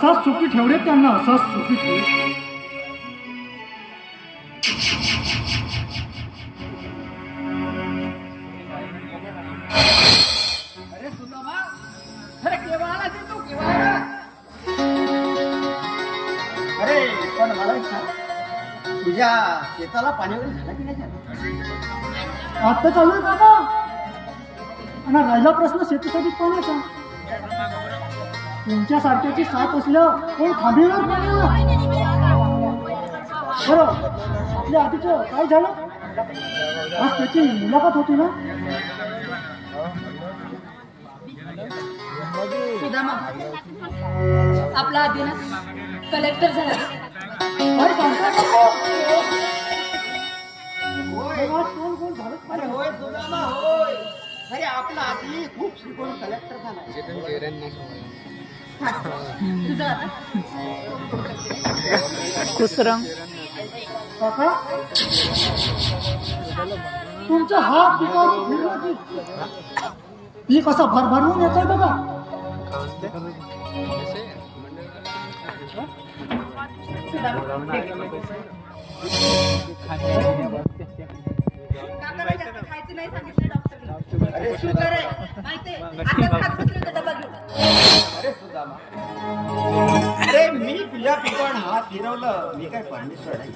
असाच सुखी ठेव रे, त्यांना असाच सुखी ठेव. अरे सुदामा, अरे केव्हा आला ते तू, केव्हा आला? अरे पण मला एक सांग, तुझ्या शेताला पाणी वगैरे झालं की नाही झालं? आता चालू आहे काका. आणि राहिला प्रश्न शेतीसाठी पाण्याचा. तुमच्या सारख्याची साथ असल्या कोण थांबेवर पाण्यावर. बरं, आपल्या आधीचं काय झालं? आज त्याची मुलाखत होती ना. सुदामा, आपला आधी ना कलेक्टर झाला. काय सांगता? कोण कोण झालं? अरे होय सुदामा, होय. अरे आपला आधी खूप शिकून कलेक्टर झाला. तुझं आता दुसरं काका, तुमचा हात पिकावर फिरला की पीक असं भरभरून येतंय बघा. खायचं नाही सांगितलं डॉक्टरने. अरे शुगर आहे माहितीये, आताच खात बसले होते डबा घेऊन. अरे सुदामा, अरे मी तुझ्या पिकावर हात फिरवलं, मी काय परमेश्वर आहे?